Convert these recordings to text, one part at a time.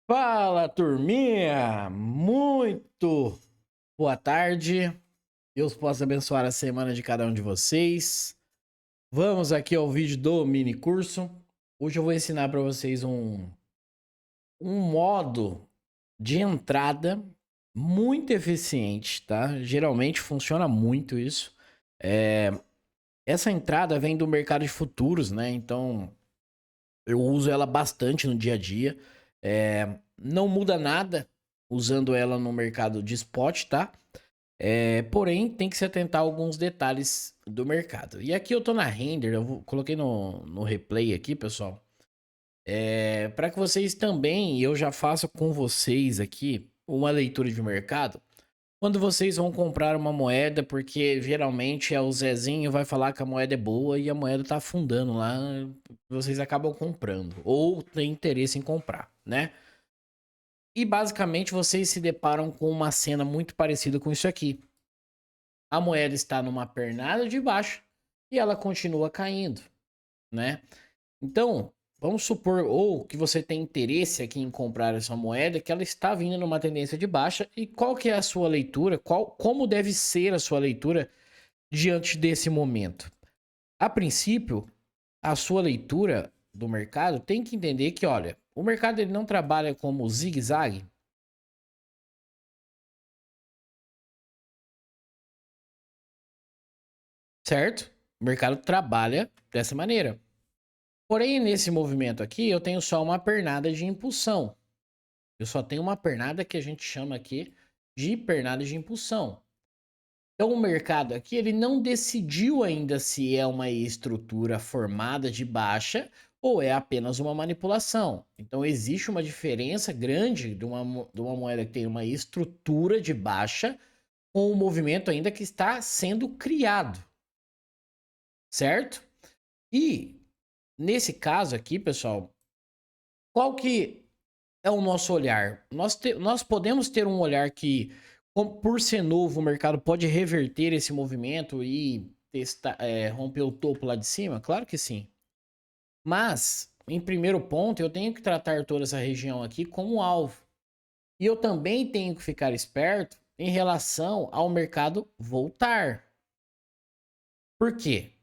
Fala, turminha! Muito boa tarde. Deus possa abençoar a semana de cada um de vocês. Vamos aqui ao vídeo do mini curso. Hoje eu vou ensinar para vocês um modo de entrada muito eficiente, tá? Geralmente funciona muito isso. É, Essa entrada vem do mercado de futuros, né? Então eu uso ela bastante no dia a dia. Não muda nada usando ela no mercado de spot, tá? Porém, tem que se atentar a alguns detalhes do mercado. E aqui eu tô na render, coloquei no replay aqui, pessoal. Para que vocês também, eu já faço com vocês aqui uma leitura de mercado. Quando vocês vão comprar uma moeda, porque geralmente é o Zezinho vai falar que a moeda é boa e a moeda tá afundando lá, vocês acabam comprando ou tem interesse em comprar, né? E basicamente vocês se deparam com uma cena muito parecida com isso aqui. A moeda está numa pernada de baixo e ela continua caindo, né? Então, vamos supor ou que você tem interesse aqui em comprar essa moeda, que ela está vindo numa tendência de baixa e qual que é a sua leitura? Como deve ser a sua leitura diante desse momento? A princípio, a sua leitura do mercado tem que entender que, olha, o mercado ele não trabalha como zigue-zague, certo? O mercado trabalha dessa maneira. Porém, nesse movimento aqui, eu tenho só uma pernada de impulsão. Eu só tenho uma pernada que a gente chama aqui de pernada de impulsão. Então, o mercado aqui, ele não decidiu ainda se é uma estrutura formada de baixa ou é apenas uma manipulação. Então, existe uma diferença grande de uma moeda que tem uma estrutura de baixa com o movimento ainda que está sendo criado, certo? E nesse caso aqui, pessoal, qual que é o nosso olhar? Nós podemos ter um olhar que, por ser novo, o mercado pode reverter esse movimento e romper o topo lá de cima? Claro que sim. Mas, em primeiro ponto, eu tenho que tratar toda essa região aqui como alvo. E eu também tenho que ficar esperto em relação ao mercado voltar. Por quê?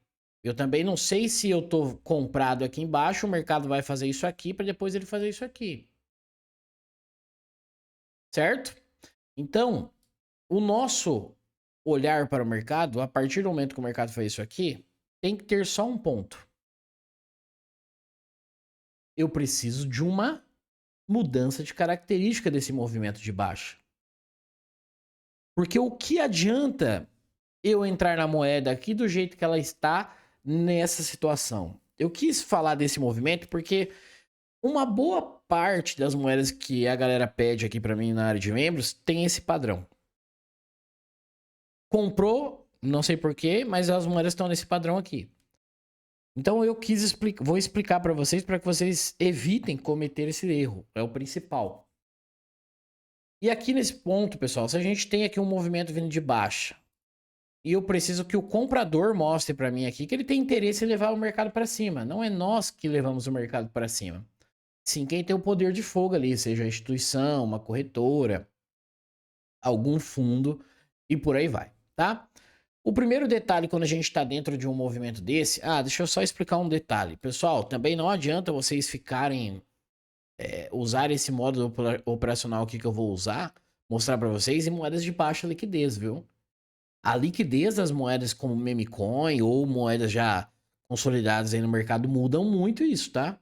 Eu também não sei se eu tô comprado aqui embaixo, o mercado vai fazer isso aqui para depois ele fazer isso aqui, certo? Então, o nosso olhar para o mercado, a partir do momento que o mercado faz isso aqui, tem que ter só um ponto. Eu preciso de uma mudança de característica desse movimento de baixa. Porque o que adianta eu entrar na moeda aqui do jeito que ela está nessa situação? Eu quis falar desse movimento porque uma boa parte das moedas que a galera pede aqui para mim na área de membros tem esse padrão. Comprou, não sei porquê, mas as moedas estão nesse padrão aqui. Então eu quis explicar, vou explicar para que vocês evitem cometer esse erro. É o principal. E aqui nesse ponto, pessoal, se a gente tem aqui um movimento vindo de baixa e eu preciso que o comprador mostre para mim aqui que ele tem interesse em levar o mercado para cima, não é nós que levamos o mercado para cima. Sim, quem tem o poder de fogo ali, seja a instituição, uma corretora, algum fundo e por aí vai, tá? O primeiro detalhe quando a gente está dentro de um movimento desse, deixa eu só explicar um detalhe. Pessoal, também não adianta vocês ficarem, usar esse modo operacional aqui que eu vou usar, mostrar para vocês em moedas de baixa liquidez, viu? A liquidez das moedas como meme coin ou moedas já consolidadas aí no mercado mudam muito isso, tá?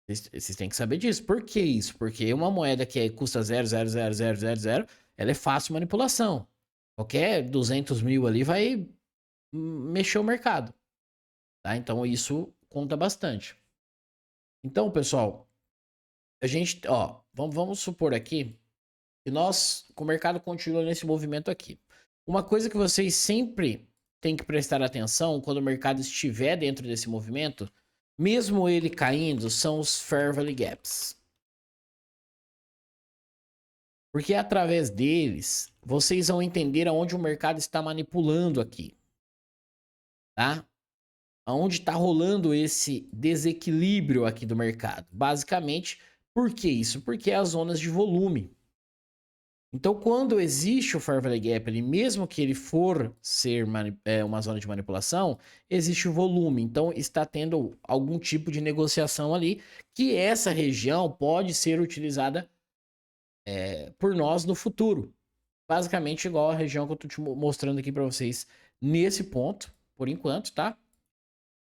Vocês têm que saber disso. Por que isso? Porque uma moeda que custa 0,00000, ela é fácil manipulação. Qualquer 200 mil ali vai mexer o mercado, tá? Então isso conta bastante. Então, pessoal, a gente, ó, vamos supor aqui que o mercado continua nesse movimento aqui. Uma coisa que vocês sempre têm que prestar atenção quando o mercado estiver dentro desse movimento, mesmo ele caindo, são os Fair Value Gaps. Porque através deles, vocês vão entender aonde o mercado está manipulando aqui, tá? Aonde está rolando esse desequilíbrio aqui do mercado. Basicamente, Por que isso? Porque é as zonas de volume. Então, quando existe o Fair Value Gap ali, mesmo que ele for ser uma zona de manipulação, existe o volume. Então, está tendo algum tipo de negociação ali, que essa região pode ser utilizada por nós no futuro. Basicamente igual a região que eu estou te mostrando aqui para vocês nesse ponto, por enquanto, tá?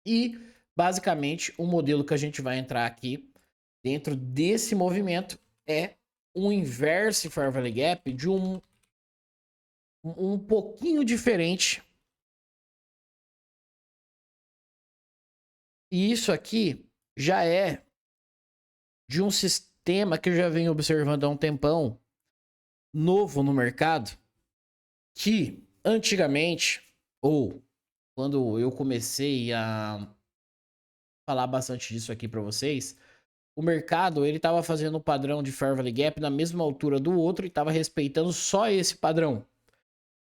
E, basicamente, o modelo que a gente vai entrar aqui dentro desse movimento é um inverse Fair Value Gap de um pouquinho diferente. E isso aqui já é de um sistema que eu já venho observando há um tempão, novo no mercado, que antigamente, ou quando eu comecei a falar bastante disso aqui para vocês, o mercado ele estava fazendo o padrão de Fair Value Gap na mesma altura do outro e estava respeitando só esse padrão.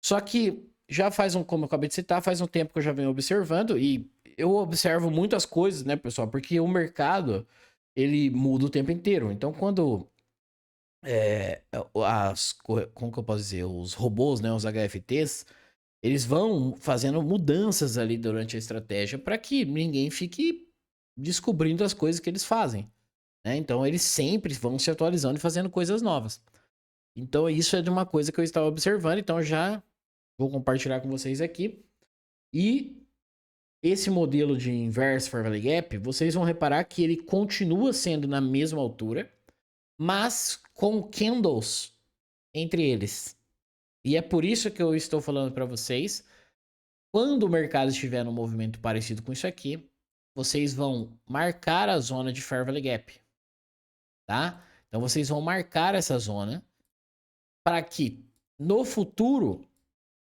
Só que já faz como eu acabei de citar, faz um tempo que eu já venho observando e eu observo muitas coisas, né, pessoal? Porque o mercado, ele muda o tempo inteiro. Então, quando como que eu posso dizer? Os robôs, né, os HFTs, eles vão fazendo mudanças ali durante a estratégia para que ninguém fique descobrindo as coisas que eles fazem, né? Então, eles sempre vão se atualizando e fazendo coisas novas. Então, isso é de uma coisa que eu estava observando, então já vou compartilhar com vocês aqui. E esse modelo de Inverse Fair Value Gap, vocês vão reparar que ele continua sendo na mesma altura, mas com candles entre eles. E é por isso que eu estou falando para vocês, quando o mercado estiver num movimento parecido com isso aqui, vocês vão marcar a zona de Fair Value Gap, tá? Então vocês vão marcar essa zona para que no futuro,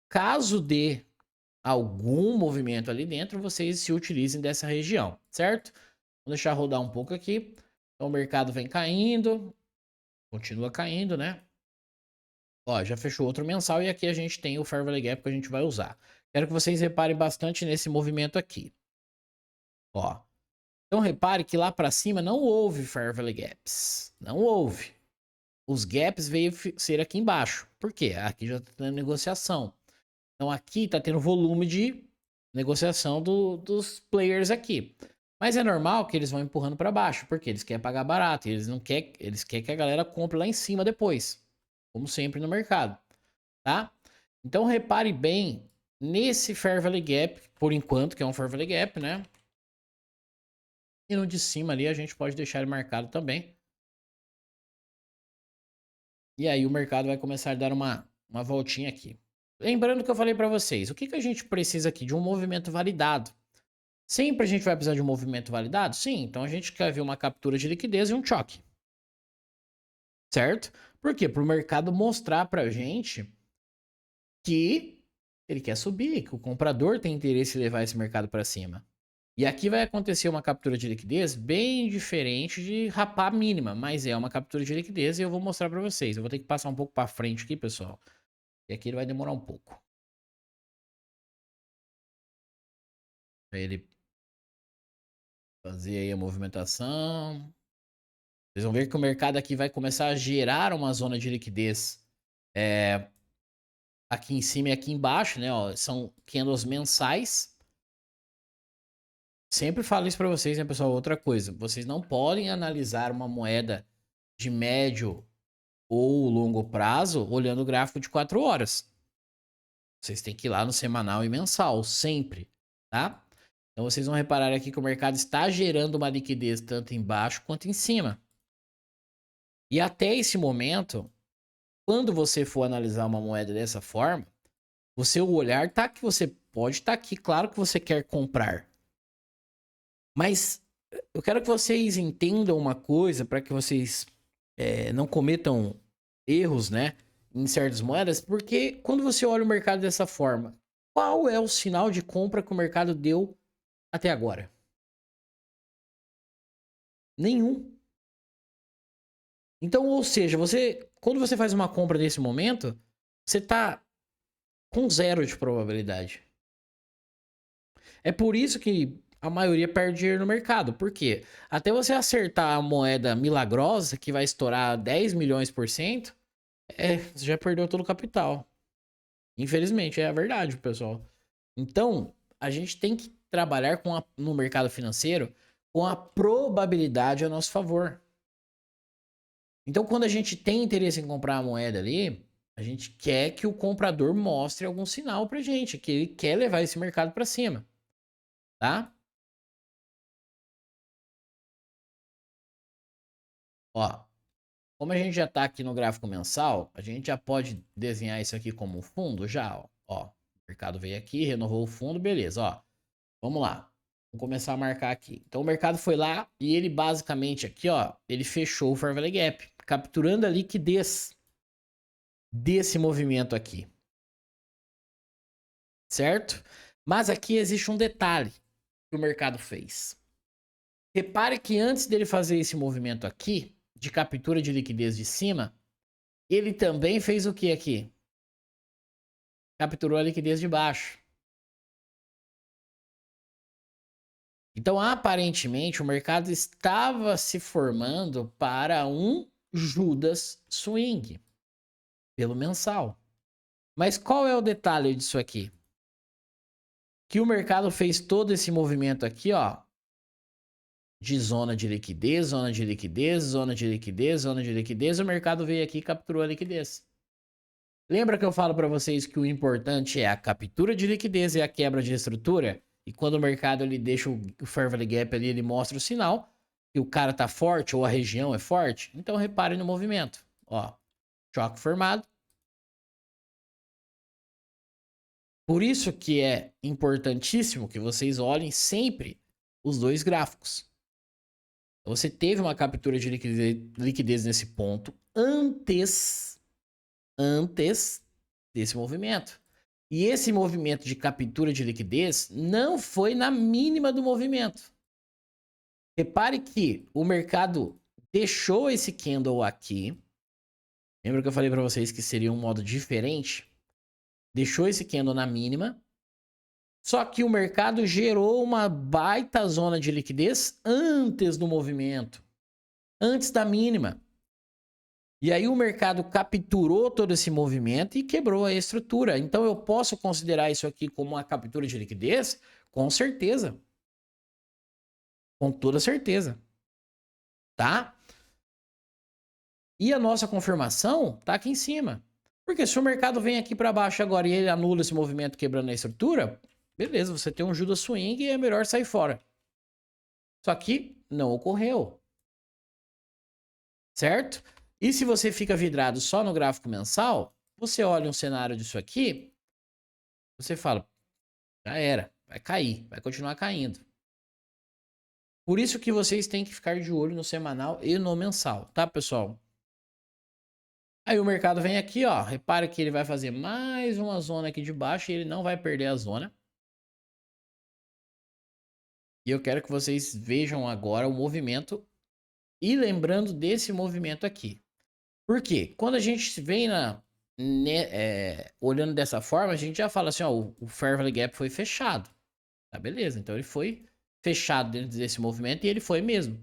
caso dê algum movimento ali dentro, vocês se utilizem dessa região, certo? Vou deixar rodar um pouco aqui. Então o mercado vem caindo, continua caindo, né? Ó, já fechou outro mensal e aqui a gente tem o Fair Value Gap que a gente vai usar. Quero que vocês reparem bastante nesse movimento aqui. Ó. Então repare que lá para cima não houve Fair Value Gaps. Não houve. Os gaps veio ser aqui embaixo. Por quê? Aqui já está tendo negociação. Então aqui está tendo volume de negociação dos players aqui. Mas é normal que eles vão empurrando para baixo, porque eles querem pagar barato, eles não querem, eles querem que a galera compre lá em cima depois, como sempre no mercado, tá? Então repare bem nesse Fair Value Gap, por enquanto, que é um Fair Value Gap, né? E no de cima ali a gente pode deixar ele marcado também. E aí o mercado vai começar a dar uma voltinha aqui. Lembrando que eu falei para vocês, o que a gente precisa aqui? De um movimento validado. Sempre a gente vai precisar de um movimento validado? Sim, então a gente quer ver uma captura de liquidez e um choque. Certo? Por quê? Para o mercado mostrar para a gente que ele quer subir, que o comprador tem interesse em levar esse mercado para cima. E aqui vai acontecer uma captura de liquidez bem diferente de rapar mínima, mas é uma captura de liquidez e eu vou mostrar para vocês. Eu vou ter que passar um pouco para frente aqui, pessoal. E aqui ele vai demorar um pouco. Para ele fazer aí a movimentação. Vocês vão ver que o mercado aqui vai começar a gerar uma zona de liquidez aqui em cima e aqui embaixo, né? Ó, são candles mensais. Sempre falo isso para vocês, né, pessoal? Outra coisa, vocês não podem analisar uma moeda de médio ou longo prazo olhando o gráfico de 4 horas. Vocês têm que ir lá no semanal e mensal, sempre, tá? Então vocês vão reparar aqui que o mercado está gerando uma liquidez tanto embaixo quanto em cima. E até esse momento, quando você for analisar uma moeda dessa forma, o seu olhar tá que você pode estar aqui, claro que você quer comprar. Mas eu quero que vocês entendam uma coisa para que vocês não cometam erros, né, em certas moedas, porque quando você olha o mercado dessa forma, qual é o sinal de compra que o mercado deu até agora? Nenhum. Então, ou seja, quando você faz uma compra nesse momento, você tá com 0 de probabilidade. É por isso que a maioria perde dinheiro no mercado. Por quê? Até você acertar a moeda milagrosa, que vai estourar 10 milhões por cento, você já perdeu todo o capital. Infelizmente, é a verdade, pessoal. Então, a gente tem que trabalhar no mercado financeiro com a probabilidade a nosso favor. Então, quando a gente tem interesse em comprar a moeda ali, a gente quer que o comprador mostre algum sinal pra gente, que ele quer levar esse mercado para cima, tá? Ó, como a gente já tá aqui no gráfico mensal, a gente já pode desenhar isso aqui como um fundo já, ó. Ó, o mercado veio aqui, renovou o fundo, beleza, ó. Vamos lá. Vamos começar a marcar aqui. Então o mercado foi lá e ele basicamente aqui, ó, ele fechou o Fair Value Gap, capturando a liquidez desse movimento aqui. Certo? Mas aqui existe um detalhe que o mercado fez. Repare que antes dele fazer esse movimento aqui, de captura de liquidez de cima, ele também fez o que aqui? Capturou a liquidez de baixo. Então, aparentemente, o mercado estava se formando para um Judas Swing pelo mensal. Mas qual é o detalhe disso aqui? Que o mercado fez todo esse movimento aqui, ó, de zona de liquidez, zona de liquidez, zona de liquidez, zona de liquidez, o mercado veio aqui e capturou a liquidez. Lembra que eu falo para vocês que o importante é a captura de liquidez e a quebra de estrutura? E quando o mercado ele deixa o Fair Value Gap ali, ele mostra o sinal que o cara tá forte ou a região é forte. Então repare no movimento. Ó, choque formado. Por isso que é importantíssimo que vocês olhem sempre os dois gráficos. Você teve uma captura de liquidez nesse ponto antes desse movimento. E esse movimento de captura de liquidez não foi na mínima do movimento. Repare que o mercado deixou esse candle aqui. Lembra que eu falei para vocês que seria um modo diferente? Deixou esse candle na mínima. Só que o mercado gerou uma baita zona de liquidez antes do movimento. Antes da mínima. E aí o mercado capturou todo esse movimento e quebrou a estrutura. Então eu posso considerar isso aqui como uma captura de liquidez? Com certeza. Com toda certeza. Tá? E a nossa confirmação tá aqui em cima. Porque se o mercado vem aqui para baixo agora e ele anula esse movimento quebrando a estrutura, beleza, você tem um Judas Swing e é melhor sair fora. Só que não ocorreu. Certo? E se você fica vidrado só no gráfico mensal, você olha um cenário disso aqui, você fala, já era, vai cair, vai continuar caindo. Por isso que vocês têm que ficar de olho no semanal e no mensal, tá, pessoal? Aí o mercado vem aqui, ó, repare que ele vai fazer mais uma zona aqui de baixo e ele não vai perder a zona. E eu quero que vocês vejam agora o movimento e lembrando desse movimento aqui. Por quê? Quando a gente vem olhando dessa forma, a gente já fala assim, ó, o Fair Value Gap foi fechado. Tá, beleza. Então ele foi fechado dentro desse movimento e ele foi mesmo.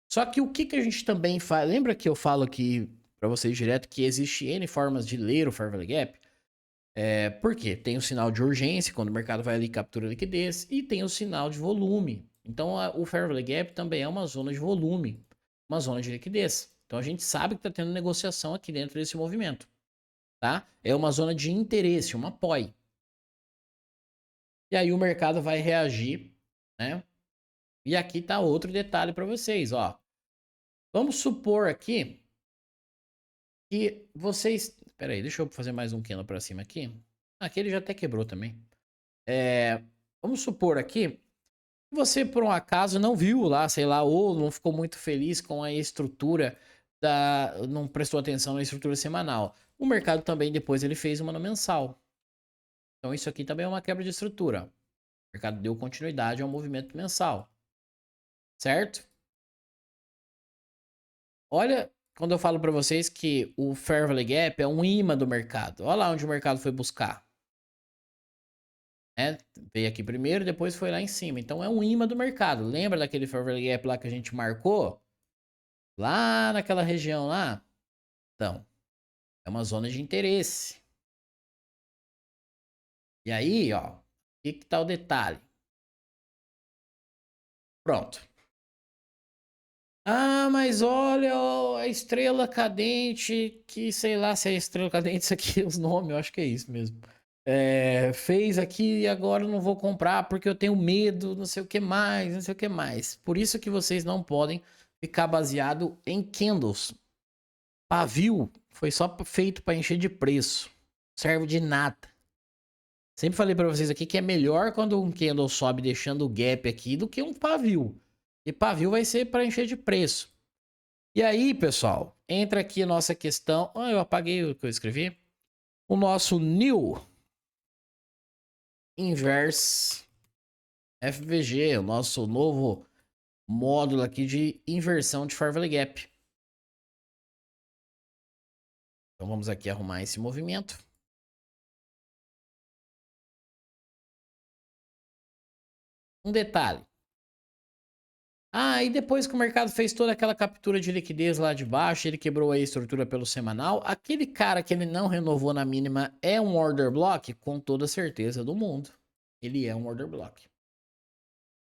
Só que o que, que a gente também faz? Lembra que eu falo aqui para vocês direto que existe N formas de ler o Fair Value Gap? Por quê? Tem o sinal de urgência, quando o mercado vai ali e captura a liquidez, e tem o sinal de volume. Então o Fair Value Gap também é uma zona de volume, uma zona de liquidez. Então a gente sabe que está tendo negociação aqui dentro desse movimento. Tá? É uma zona de interesse, uma POI. E aí o mercado vai reagir, né? E aqui tá outro detalhe para vocês, ó. Vamos supor aqui que vocês... Pera aí, deixa eu fazer mais um candle para cima aqui. Aqui ele já até quebrou também. Vamos supor aqui que você, por um acaso, não viu lá, sei lá, ou não ficou muito feliz com a estrutura não prestou atenção na estrutura semanal. O mercado também depois ele fez uma no mensal. Então isso aqui também é uma quebra de estrutura. O mercado deu continuidade ao movimento mensal. Certo? Olha, quando eu falo para vocês que o Fair Value Gap é um imã do mercado. Olha lá onde o mercado foi buscar. né? Veio aqui primeiro, depois foi lá em cima. Então é um imã do mercado. Lembra daquele Fair Value Gap lá que a gente marcou? Lá naquela região lá? Então, é uma zona de interesse. E aí, ó, o que tá o detalhe? Pronto. Ah, mas olha, ó, a estrela cadente, que sei lá se é estrela cadente, isso aqui, os nomes, eu acho que é isso mesmo. Fez aqui e agora eu não vou comprar porque eu tenho medo, não sei o que mais, não sei o que mais. Por isso que vocês não podem ficar baseado em candles. Pavio foi só feito para encher de preço. Serve de nada. Sempre falei para vocês aqui que é melhor quando um candle sobe deixando o gap aqui do que um pavio. E pavio vai ser para encher de preço. E aí, pessoal, entra aqui a nossa questão. Ah, eu apaguei o que eu escrevi. O nosso New Inverse FVG, o nosso novo módulo aqui de inversão de Fair Value Gap. Então vamos aqui arrumar esse movimento. Um detalhe. Ah, e depois que o mercado fez toda aquela captura de liquidez lá de baixo, ele quebrou a estrutura pelo semanal, aquele cara que ele não renovou na mínima é um order block? Com toda certeza do mundo. Ele é um order block.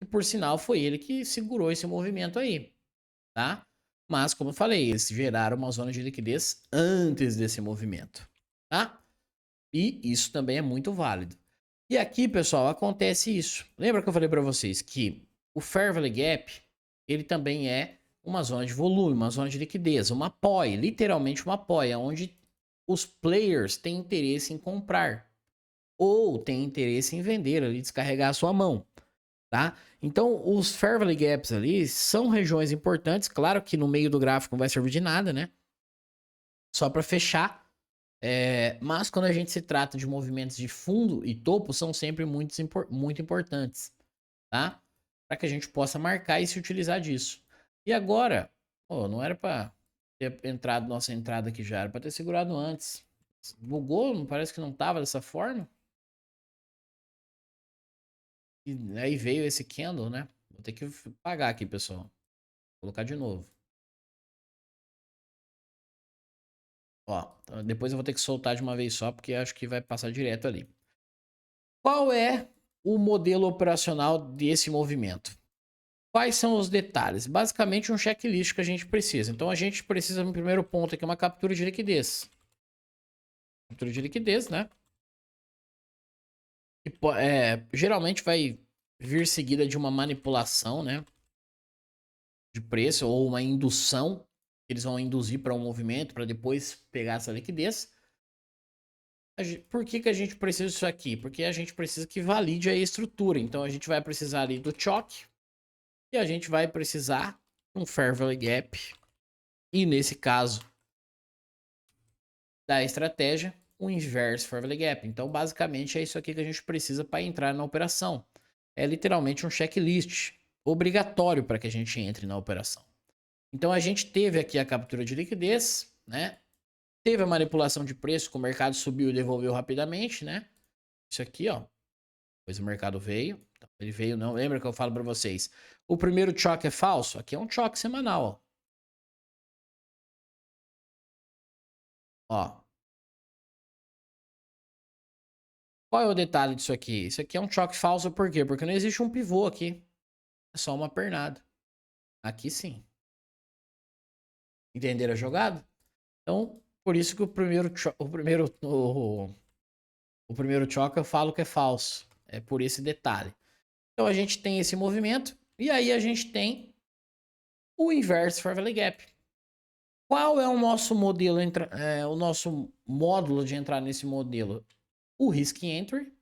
E por sinal, foi ele que segurou esse movimento aí, tá? Mas, como eu falei, eles geraram uma zona de liquidez antes desse movimento, tá? E isso também é muito válido. E aqui, pessoal, acontece isso. Lembra que eu falei para vocês que o Fair Value Gap, ele também é uma zona de volume, uma zona de liquidez, uma POI, literalmente uma POI, onde os players têm interesse em comprar ou têm interesse em vender ali, descarregar a sua mão, tá? Então, os Fair Value Gaps ali são regiões importantes, claro que no meio do gráfico não vai servir de nada, né? Só para fechar. Mas quando a gente se trata de movimentos de fundo e topo, são sempre muito importantes, tá? Para que a gente possa marcar e se utilizar disso. E agora, não era para ter entrado nossa entrada aqui já, era para ter segurado antes. Bugou, não parece que não tava dessa forma. E aí veio esse candle, né? Vou ter que pagar aqui, pessoal. Vou colocar de novo. Ó, depois eu vou ter que soltar de uma vez só, porque acho que vai passar direto ali. Qual é o modelo operacional desse movimento? Quais são os detalhes? Basicamente um checklist que a gente precisa. Então a gente precisa no primeiro ponto aqui uma captura de liquidez. Captura de liquidez, né? Que, geralmente vai vir seguida de uma manipulação, né? De preço ou uma indução. Eles vão induzir para um movimento para depois pegar essa liquidez. Por que a gente precisa disso aqui? Porque a gente precisa que valide a estrutura. Então a gente vai precisar ali do choque e a gente vai precisar um Fair Value Gap. E nesse caso da estratégia, o Inverse Fair Value Gap. Então basicamente é isso aqui que a gente precisa para entrar na operação. É literalmente um checklist obrigatório para que a gente entre na operação. Então a gente teve aqui a captura de liquidez, né? Teve a manipulação de preço, que o mercado subiu e devolveu rapidamente, né? Isso aqui, ó. Depois o mercado veio. Então, ele veio, não lembra que eu falo para vocês. O primeiro choque é falso? Aqui é um choque semanal, ó. Ó. Qual é o detalhe disso aqui? Isso aqui é um choque falso por quê? Porque não existe um pivô aqui. É só uma pernada. Aqui sim. Entenderam a jogada? Então, por isso que o primeiro choque eu falo que é falso. É por esse detalhe. Então a gente tem esse movimento e aí a gente tem o inverse Fair Value Gap. Qual é o nosso modelo, o nosso módulo de entrar nesse modelo? O Risk Entry.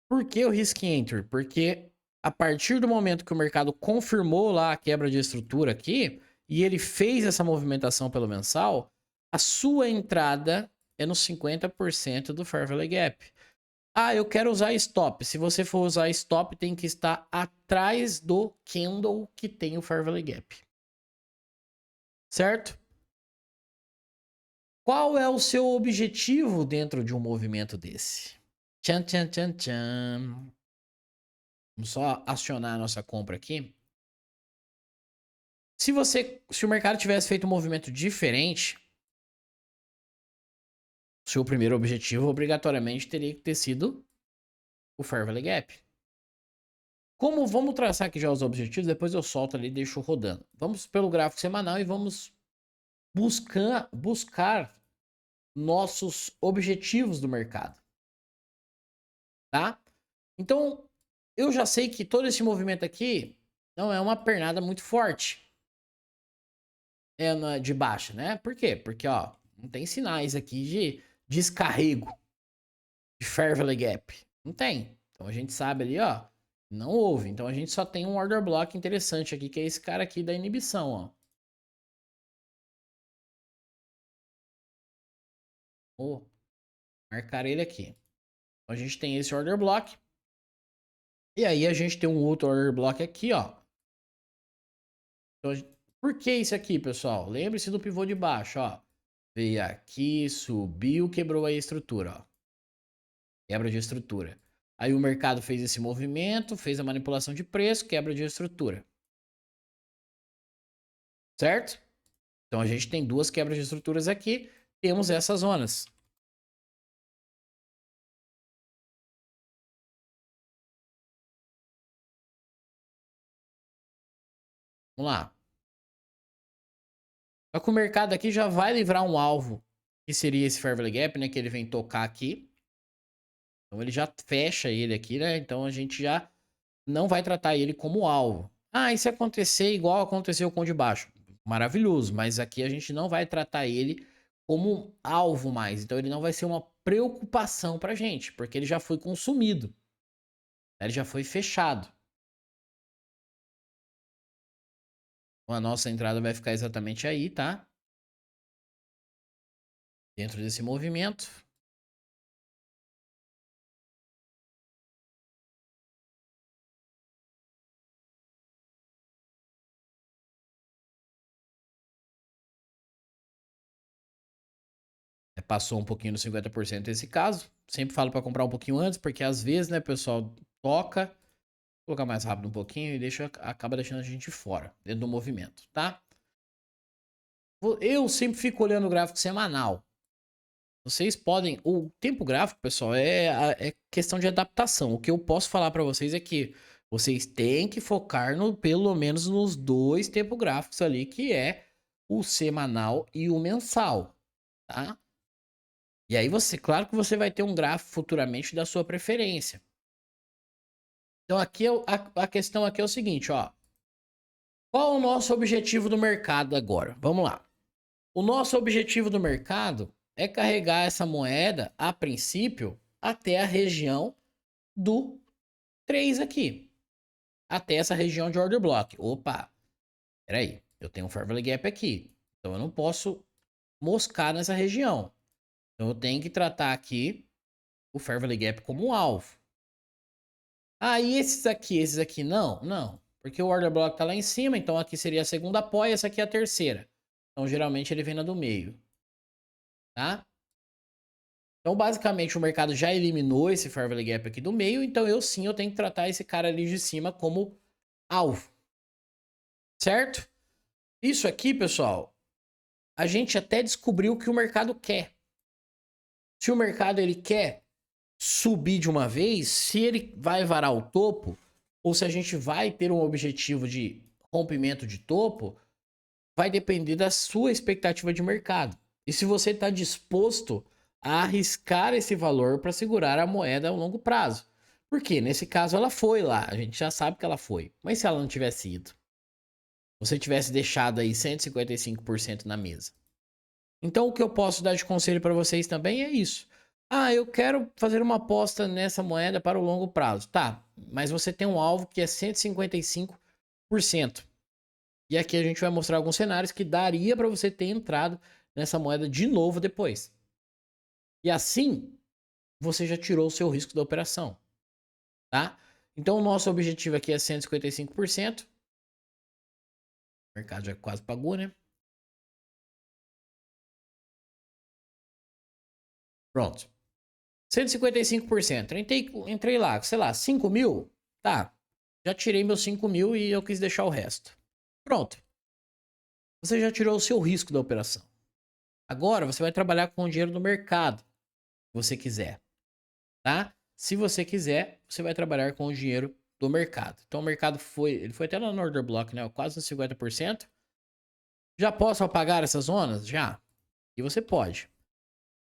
Por que o Risk Entry? Porque a partir do momento que o mercado confirmou lá a quebra de estrutura aqui, e ele fez essa movimentação pelo mensal, a sua entrada é no 50% do Fair Value Gap. Ah, eu quero usar stop. Se você for usar stop, tem que estar atrás do candle que tem o Fair Value Gap. Certo? Qual é o seu objetivo dentro de um movimento desse? Tchan, tchan, tchan, tchan. Vamos só acionar a nossa compra aqui. Se o mercado tivesse feito um movimento diferente, o seu primeiro objetivo obrigatoriamente teria que ter sido o Fair Value Gap. Como vamos traçar aqui já os objetivos, depois eu solto ali e deixo rodando. Vamos pelo gráfico semanal e vamos buscar nossos objetivos do mercado, tá? Então, eu já sei que todo esse movimento aqui não é uma pernada muito forte. É de baixa, né? Por quê? Porque, ó, não tem sinais aqui de descarrego de Fair Value Gap. Não tem. Então a gente sabe ali, ó, não houve. Então a gente só tem um order block interessante aqui, que é esse cara aqui da inibição, ó. Vou marcar ele aqui. Então a gente tem esse order block. E aí a gente tem um outro order block aqui, ó. Então, por que isso aqui, pessoal? Lembre-se do pivô de baixo, ó. Veio aqui, subiu, quebrou a estrutura, ó. Quebra de estrutura. Aí o mercado fez esse movimento, fez a manipulação de preço, quebra de estrutura. Certo? Então a gente tem duas quebras de estruturas aqui, temos essas zonas. Vamos lá. Só que o mercado aqui já vai livrar um alvo, que seria esse Fair Value Gap, né? Que ele vem tocar aqui. Então ele já fecha ele aqui, né? Então a gente já não vai tratar ele como alvo. Ah, e se acontecer igual aconteceu com o de baixo? Maravilhoso, mas aqui a gente não vai tratar ele como alvo mais. Então ele não vai ser uma preocupação pra gente, porque ele já foi consumido. Ele já foi fechado. Então a nossa entrada vai ficar exatamente aí, tá? Dentro desse movimento. Passou um pouquinho dos 50% esse caso. Sempre falo para comprar um pouquinho antes, porque às vezes, né, pessoal, toca, colocar mais rápido um pouquinho e acaba deixando a gente fora, dentro do movimento, tá? Eu sempre fico olhando o gráfico semanal. Vocês podem. O tempo gráfico, pessoal, é questão de adaptação. O que eu posso falar para vocês é que vocês têm que focar pelo menos nos dois tempos gráficos ali, que é o semanal e o mensal, tá? E aí você, claro que você vai ter um gráfico futuramente da sua preferência. Então aqui a questão aqui é o seguinte, ó. Qual o nosso objetivo do mercado agora? Vamos lá. O nosso objetivo do mercado é carregar essa moeda, a princípio, até a região do 3 aqui. Até essa região de order block. Opa, peraí, eu tenho um Fair Value Gap aqui. Então eu não posso moscar nessa região. Então eu tenho que tratar aqui o Fair Value Gap como um alvo. Ah, e esses aqui não? Não. Porque o order block tá lá em cima, então aqui seria a segunda apoia, essa aqui é a terceira. Então geralmente ele vem na do meio. Tá? Então, basicamente, o mercado já eliminou esse Fair Value Gap aqui do meio, então eu tenho que tratar esse cara ali de cima como alvo. Certo? Isso aqui, pessoal, a gente até descobriu o que o mercado quer. Se o mercado ele quer subir de uma vez, se ele vai varar o topo, ou se a gente vai ter um objetivo de rompimento de topo, vai depender da sua expectativa de mercado. E se você está disposto a arriscar esse valor para segurar a moeda a longo prazo. Porque nesse caso ela foi lá, a gente já sabe que ela foi. Mas se ela não tivesse ido, você tivesse deixado aí 155% na mesa. Então o que eu posso dar de conselho para vocês também é isso. Ah, eu quero fazer uma aposta nessa moeda para o longo prazo. Tá, mas você tem um alvo que é 155%. E aqui a gente vai mostrar alguns cenários que daria para você ter entrado nessa moeda de novo depois. E assim, você já tirou o seu risco da operação, tá? Então o nosso objetivo aqui é 155%. O mercado já quase pagou, né? Pronto. 155%. Entrei lá, sei lá, 5 mil. Tá. Já tirei meus 5 mil e eu quis deixar o resto. Pronto. Você já tirou o seu risco da operação. Agora você vai trabalhar com o dinheiro do mercado, se você quiser, tá? Se você quiser, você vai trabalhar com o dinheiro do mercado. Então o mercado ele foi até lá no order block, né? Quase nos 50%. Já posso apagar essas zonas? Já. E você pode.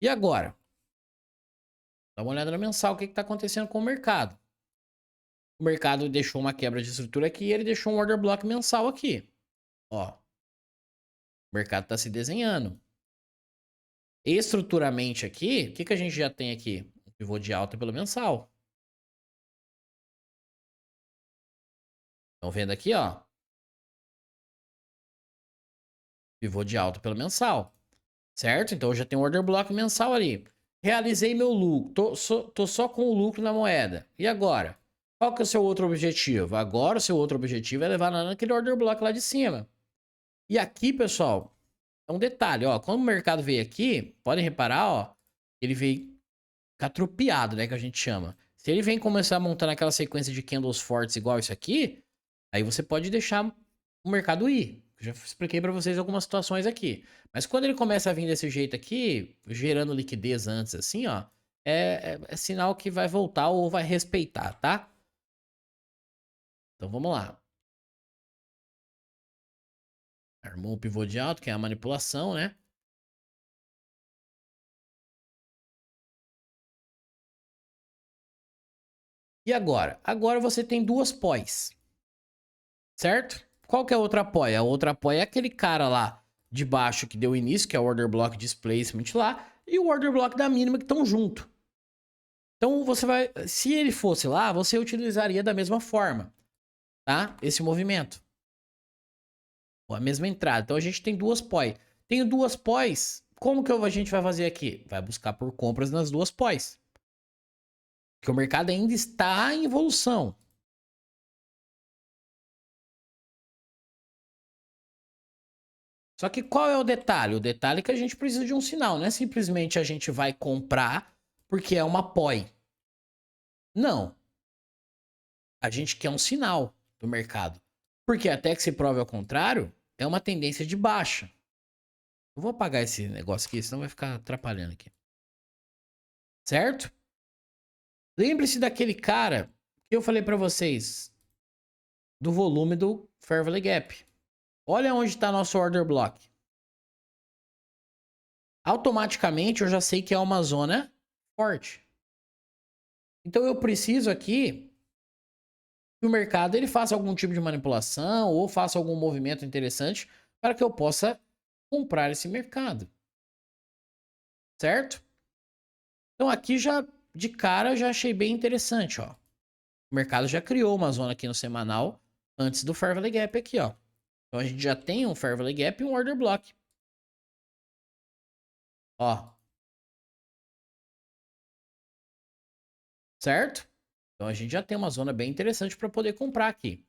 E agora? Dá uma olhada no mensal, o que está acontecendo com o mercado. O mercado deixou uma quebra de estrutura aqui e ele deixou um order block mensal aqui. Ó. O mercado está se desenhando. Estruturalmente aqui, o que a gente já tem aqui? Um pivô de alta pelo mensal. Estão vendo aqui, ó. Pivô de alta pelo mensal. Certo? Então eu já tenho um order block mensal ali. Realizei meu lucro. Tô só com o lucro na moeda. E agora? Qual que é o seu outro objetivo? Agora o seu outro objetivo é levar naquele order block lá de cima. E aqui, pessoal, é um detalhe, ó. Quando o mercado veio aqui, podem reparar, ó. Ele veio catropiado, né? Que a gente chama. Se ele vem começar a montar naquela sequência de candles fortes igual isso aqui, aí você pode deixar o mercado ir. Eu já expliquei para vocês algumas situações aqui. Mas quando ele começa a vir desse jeito aqui, gerando liquidez antes assim, ó, é sinal que vai voltar ou vai respeitar, tá? Então vamos lá. Armou o pivô de alto, que é a manipulação, né? E agora? Agora você tem duas pós, certo? Qual que é a outra pós? A outra pós é aquele cara lá de baixo que deu início, que é o order block displacement lá, e o order block da mínima que estão junto. Então você vai, se ele fosse lá, você utilizaria da mesma forma, tá? Esse movimento. Ou a mesma entrada. Então a gente tem duas pós. Tenho duas pós. Como que a gente vai fazer aqui? Vai buscar por compras nas duas pós. Porque o mercado ainda está em evolução. Só que qual é o detalhe? O detalhe é que a gente precisa de um sinal. Não é simplesmente a gente vai comprar porque é uma poi. Não. A gente quer um sinal do mercado. Porque até que se prove ao contrário, é uma tendência de baixa. Eu vou apagar esse negócio aqui, senão vai ficar atrapalhando aqui. Certo? Lembre-se daquele cara que eu falei para vocês do volume do Fair Valley Gap. Olha onde está nosso order block. Automaticamente eu já sei que é uma zona forte. Então eu preciso aqui que o mercado ele faça algum tipo de manipulação ou faça algum movimento interessante para que eu possa comprar esse mercado. Certo? Então aqui já de cara já achei bem interessante, ó. O mercado já criou uma zona aqui no semanal antes do Fair Valley Gap aqui, ó. Então a gente já tem um Fair Valley Gap e um order block. Ó. Certo? Então a gente já tem uma zona bem interessante para poder comprar aqui.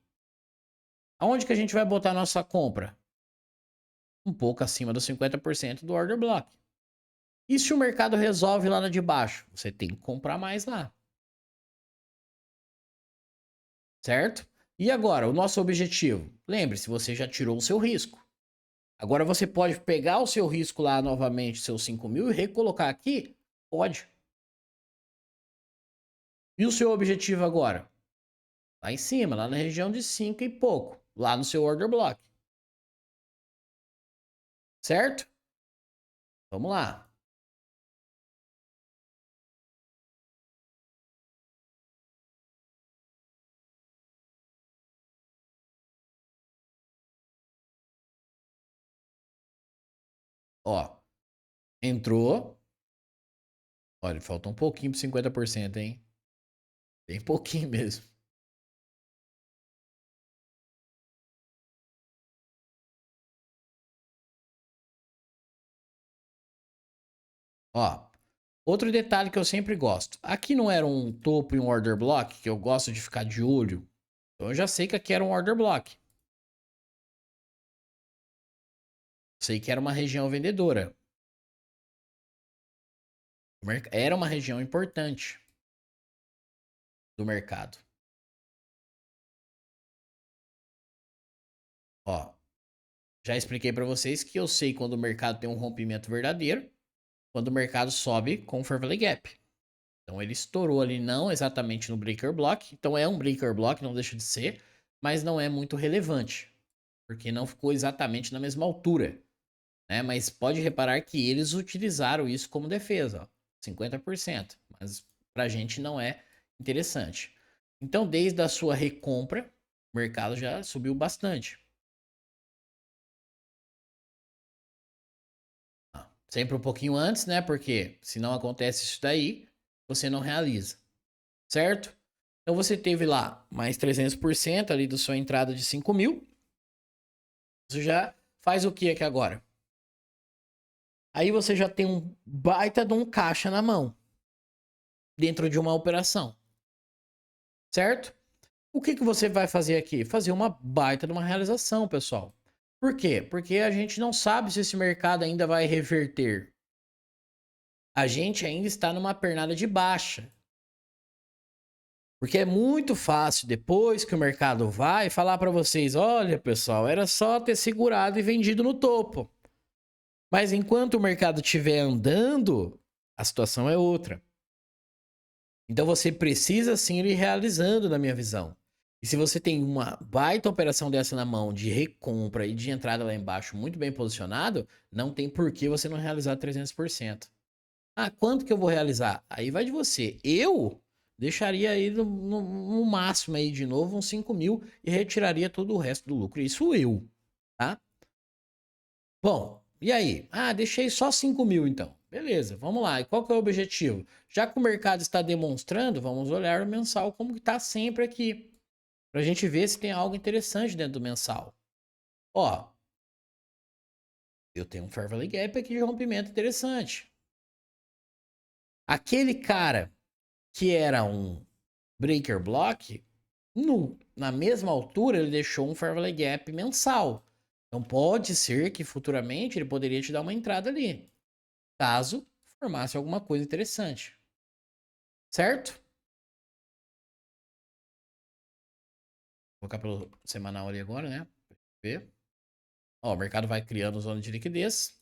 Aonde que a gente vai botar a nossa compra? Um pouco acima dos 50% do order block. E se o mercado resolve lá na de baixo? Você tem que comprar mais lá. Certo? E agora, o nosso objetivo? Lembre-se, você já tirou o seu risco. Agora você pode pegar o seu risco lá novamente, seus 5 mil, e recolocar aqui? Pode. E o seu objetivo agora? Lá em cima, lá na região de 5 e pouco. Lá no seu order block. Certo? Vamos lá. Ó. Entrou. Olha, falta um pouquinho para 50%, hein? Bem pouquinho mesmo. Ó, outro detalhe que eu sempre gosto. Aqui não era um topo e um order block, que eu gosto de ficar de olho. Então eu já sei que aqui era um order block. Sei que era uma região vendedora. Era uma região importante do mercado. Ó, já expliquei para vocês que eu sei quando o mercado tem um rompimento verdadeiro, quando o mercado sobe com o Fair Value Gap. Então ele estourou ali não exatamente no breaker block, então é um breaker block, não deixa de ser, mas não é muito relevante, porque não ficou exatamente na mesma altura, né? Mas pode reparar que eles utilizaram isso como defesa, ó, 50%, mas pra gente não é interessante. Então desde a sua recompra, o mercado já subiu bastante. Sempre um pouquinho antes, né? Porque se não acontece isso daí, você não realiza, certo? Então você teve lá mais 300% ali da sua entrada de 5 mil. Você já faz o que aqui agora? Aí você já tem um baita de um caixa na mão, dentro de uma operação, certo? O que você vai fazer aqui? Fazer uma baita de uma realização, pessoal. Por quê? Porque a gente não sabe se esse mercado ainda vai reverter. A gente ainda está numa pernada de baixa. Porque é muito fácil, depois que o mercado vai, falar para vocês: olha, pessoal, era só ter segurado e vendido no topo. Mas enquanto o mercado estiver andando, a situação é outra. Então você precisa sim ir realizando, na minha visão. E se você tem uma baita operação dessa na mão, de recompra e de entrada lá embaixo, muito bem posicionado, não tem por que você não realizar 300%. Ah, quanto que eu vou realizar? Aí vai de você. Eu deixaria aí no máximo aí de novo uns 5 mil e retiraria todo o resto do lucro. Isso eu, tá? Bom, e aí? Ah, deixei só 5 mil então. Beleza, vamos lá. E qual que é o objetivo? Já que o mercado está demonstrando, vamos olhar o mensal como que tá sempre aqui. Pra gente ver se tem algo interessante dentro do mensal. Ó, eu tenho um Fair Value Gap aqui de rompimento interessante. Aquele cara que era um breaker block, na mesma altura ele deixou um Fair Value Gap mensal. Então pode ser que futuramente ele poderia te dar uma entrada ali, caso formasse alguma coisa interessante. Certo? Vou colocar pelo semanal ali agora, né? Ver. Ó, o mercado vai criando zona de liquidez.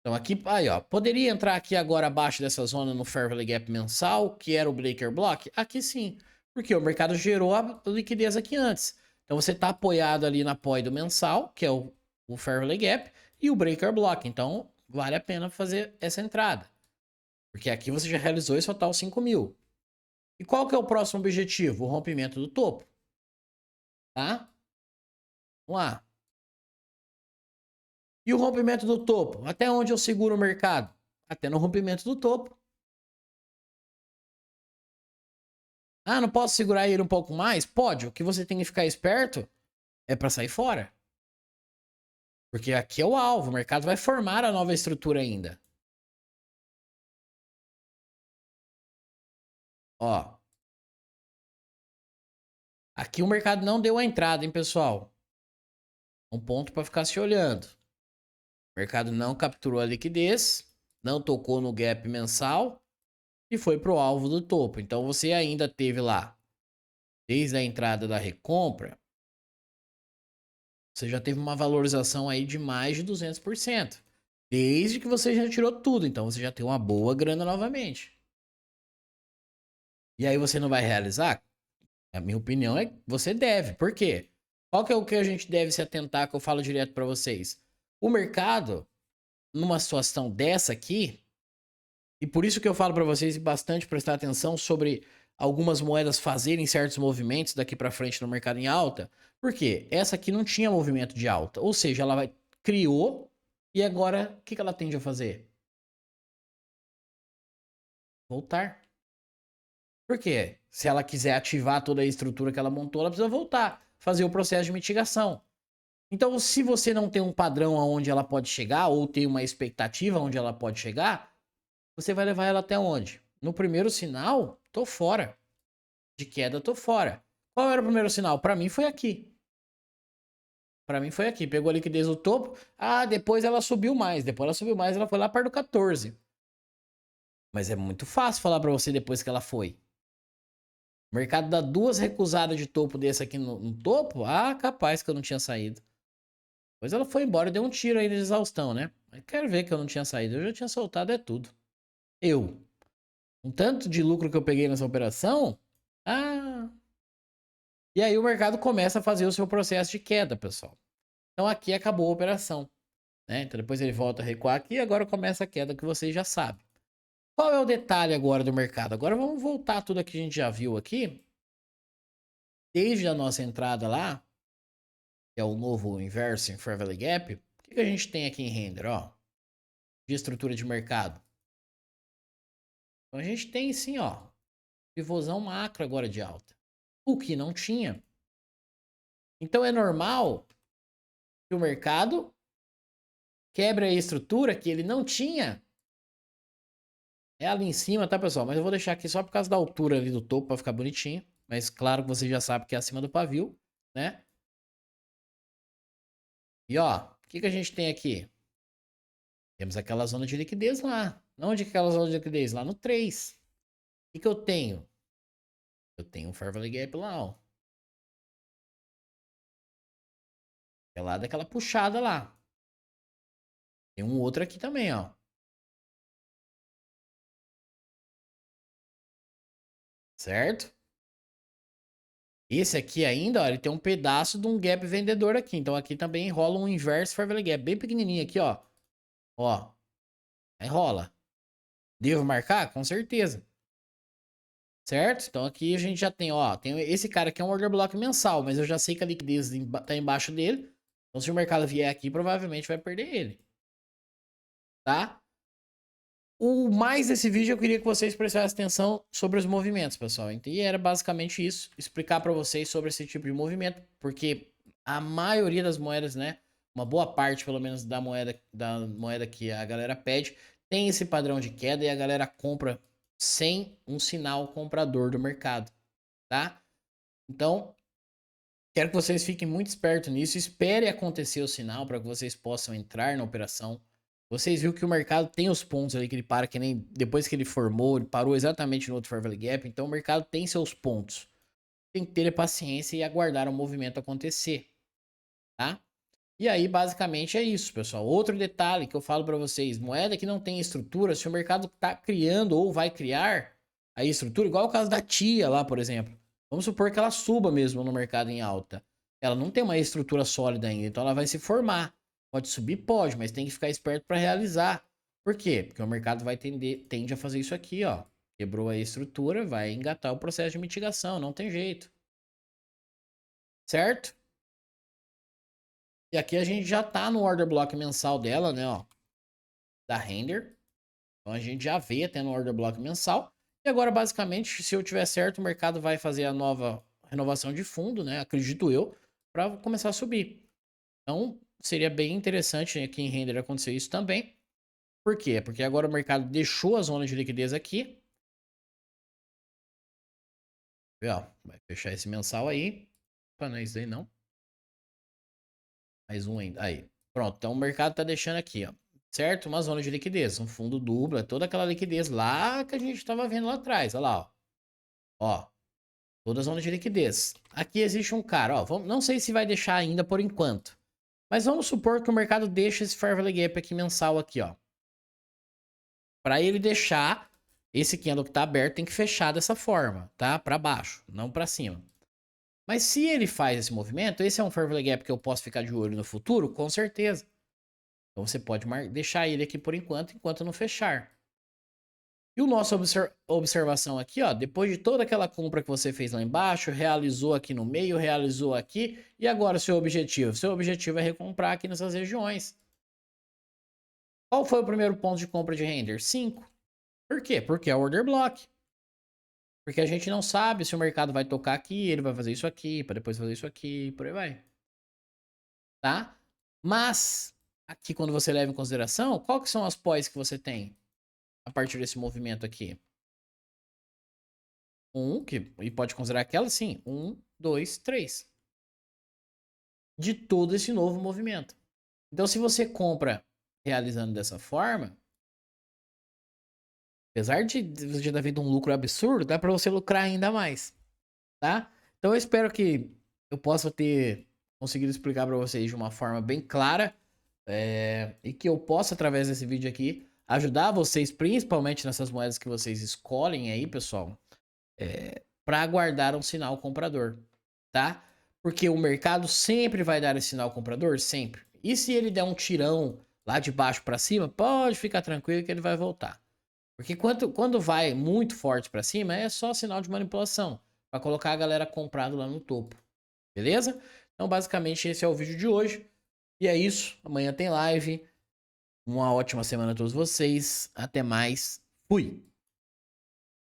Então aqui, aí ó, poderia entrar aqui agora abaixo dessa zona no Fair Value Gap mensal, que era o breaker block? Aqui sim, porque o mercado gerou a liquidez aqui antes. Então você está apoiado ali na apoio do mensal, que é o Fair Value Gap, e o breaker block. Então vale a pena fazer essa entrada. Porque aqui você já realizou esse total 5 mil. E qual que é o próximo objetivo? O rompimento do topo. Tá? Vamos lá. E o rompimento do topo? Até onde eu seguro o mercado? Até no rompimento do topo. Ah, não posso segurar ele um pouco mais? Pode. O que você tem que ficar esperto é para sair fora. Porque aqui é o alvo. O mercado vai formar a nova estrutura ainda. Ó. Aqui o mercado não deu a entrada, hein, pessoal? Um ponto para ficar se olhando. O mercado não capturou a liquidez, não tocou no gap mensal e foi para o alvo do topo. Então você ainda teve lá, desde a entrada da recompra, você já teve uma valorização aí de mais de 200%. Desde que você já tirou tudo, então você já tem uma boa grana novamente. E aí você não vai realizar? A minha opinião é que você deve. Por quê? Qual que é o que a gente deve se atentar que eu falo direto para vocês? O mercado, numa situação dessa aqui, e por isso que eu falo para vocês bastante prestar atenção sobre algumas moedas fazerem certos movimentos daqui para frente no mercado em alta, porque essa aqui não tinha movimento de alta, ou seja, criou e agora o que ela tende a fazer? Voltar. Por quê? Se ela quiser ativar toda a estrutura que ela montou, ela precisa voltar, fazer o processo de mitigação. Então, se você não tem um padrão aonde ela pode chegar, ou tem uma expectativa onde ela pode chegar, você vai levar ela até onde? No primeiro sinal, tô fora. De queda, tô fora. Qual era o primeiro sinal? Para mim foi aqui. Pra mim foi aqui. Pegou a liquidez no topo. Ah, depois ela subiu mais. Depois ela subiu mais, ela foi lá para do 14. Mas é muito fácil falar pra você depois que ela foi. O mercado dá duas recusadas de topo desse aqui no topo. Ah, capaz que eu não tinha saído. Depois ela foi embora e deu um tiro aí de exaustão, né? Mas quero ver que eu não tinha saído. Eu já tinha soltado, é tudo. Eu. Um tanto de lucro que eu peguei nessa operação. Ah. E aí o mercado começa a fazer o seu processo de queda, pessoal. Então aqui acabou a operação, né? Então depois ele volta a recuar aqui e agora começa a queda que vocês já sabem. Qual é o detalhe agora do mercado? Agora vamos voltar tudo que a gente já viu aqui. Desde a nossa entrada lá, que é o novo inverso em Fair Value Gap, o que a gente tem aqui em render, ó? De estrutura de mercado. Então a gente tem sim, ó, pivôzão macro agora de alta. O que não tinha. Então é normal que o mercado quebre a estrutura que ele não tinha. É ali em cima, tá, pessoal? Mas eu vou deixar aqui só por causa da altura ali do topo para ficar bonitinho. Mas claro que você já sabe que é acima do pavio, né? E ó, o que a gente tem aqui? Temos aquela zona de liquidez lá. Onde que é aquela zona de liquidez? Lá no 3. O que eu tenho? Eu tenho um Fair Value Gap lá, ó. É lá daquela puxada lá. Tem um outro aqui também, ó. Certo? Esse aqui ainda, ó, ele tem um pedaço de um gap vendedor aqui. Então aqui também rola um inverse Fair Value Gap. Bem pequenininho aqui, ó. Ó. Aí rola. Devo marcar? Com certeza. Certo? Então aqui a gente já tem, ó. Tem esse cara aqui é um order block mensal. Mas eu já sei que a liquidez tá embaixo dele. Então se o mercado vier aqui, provavelmente vai perder ele. Tá? O mais desse vídeo eu queria que vocês prestassem atenção sobre os movimentos, pessoal. E era basicamente isso, explicar para vocês sobre esse tipo de movimento, porque a maioria das moedas, né, uma boa parte pelo menos da moeda que a galera pede, tem esse padrão de queda e a galera compra sem um sinal comprador do mercado, tá? Então, quero que vocês fiquem muito espertos nisso, espere acontecer o sinal para que vocês possam entrar na operação. Vocês viram que o mercado tem os pontos ali que ele para, que nem depois que ele formou, ele parou exatamente no outro Fair Value Gap, então o mercado tem seus pontos. Tem que ter paciência e aguardar o movimento acontecer, tá? E aí, basicamente, é isso, pessoal. Outro detalhe que eu falo para vocês: moeda que não tem estrutura, se o mercado tá criando ou vai criar a estrutura, igual o caso da Tia lá, por exemplo. Vamos supor que ela suba mesmo no mercado em alta. Ela não tem uma estrutura sólida ainda, então ela vai se formar. Pode subir? Pode, mas tem que ficar esperto para realizar. Por quê? Porque o mercado tende a fazer isso aqui, ó. Quebrou a estrutura, vai engatar o processo de mitigação, não tem jeito. Certo? E aqui a gente já tá no order block mensal dela, né, ó, da render. Então a gente já vê até no order block mensal. E agora, basicamente, se eu tiver certo, o mercado vai fazer a nova renovação de fundo, né, acredito eu, para começar a subir. Então, seria bem interessante aqui em render acontecer isso também. Por quê? Porque agora o mercado deixou a zona de liquidez aqui. Ó, vai fechar esse mensal aí. Opa, não é isso aí não. Mais um ainda. Aí. Pronto. Então o mercado tá deixando aqui, ó. Certo? Uma zona de liquidez. Um fundo duplo. Toda aquela liquidez lá que a gente tava vendo lá atrás. Olha lá, ó. Ó. Toda a zona de liquidez. Aqui existe um cara, ó. Não sei se vai deixar ainda por enquanto. Mas vamos supor que o mercado deixa esse Fair Value Gap aqui mensal aqui, ó. Para ele deixar esse candle que tá aberto tem que fechar dessa forma, tá? Para baixo, não para cima. Mas se ele faz esse movimento, esse é um Fair Value Gap que eu posso ficar de olho no futuro? Com certeza. Então você pode deixar ele aqui por enquanto não fechar. E o nosso observação aqui, ó, depois de toda aquela compra que você fez lá embaixo, realizou aqui no meio, realizou aqui, e agora o seu objetivo? Seu objetivo é recomprar aqui nessas regiões. Qual foi o primeiro ponto de compra de render? 5. Por quê? Porque é o order block. Porque a gente não sabe se o mercado vai tocar aqui, ele vai fazer isso aqui, para depois fazer isso aqui, por aí vai. Tá? Mas, aqui quando você leva em consideração, qual que são as pós que você tem a partir desse movimento aqui? E pode considerar aquela sim. 1, 2, 3. de todo esse novo movimento. Então, se você compra realizando dessa forma, apesar de você ter feito um lucro absurdo, dá para você lucrar ainda mais, tá? Então, eu espero que eu possa ter conseguido explicar para vocês de uma forma bem clara, e que eu possa, através desse vídeo aqui, ajudar vocês, principalmente nessas moedas que vocês escolhem aí, pessoal, para aguardar um sinal comprador, tá? Porque o mercado sempre vai dar esse sinal comprador, sempre. E se ele der um tirão lá de baixo para cima, pode ficar tranquilo que ele vai voltar. Porque quando vai muito forte para cima, é só sinal de manipulação, para colocar a galera comprado lá no topo. Beleza? Então, basicamente, esse é o vídeo de hoje. E é isso. Amanhã tem live. Uma ótima semana a todos vocês. Até mais. Fui.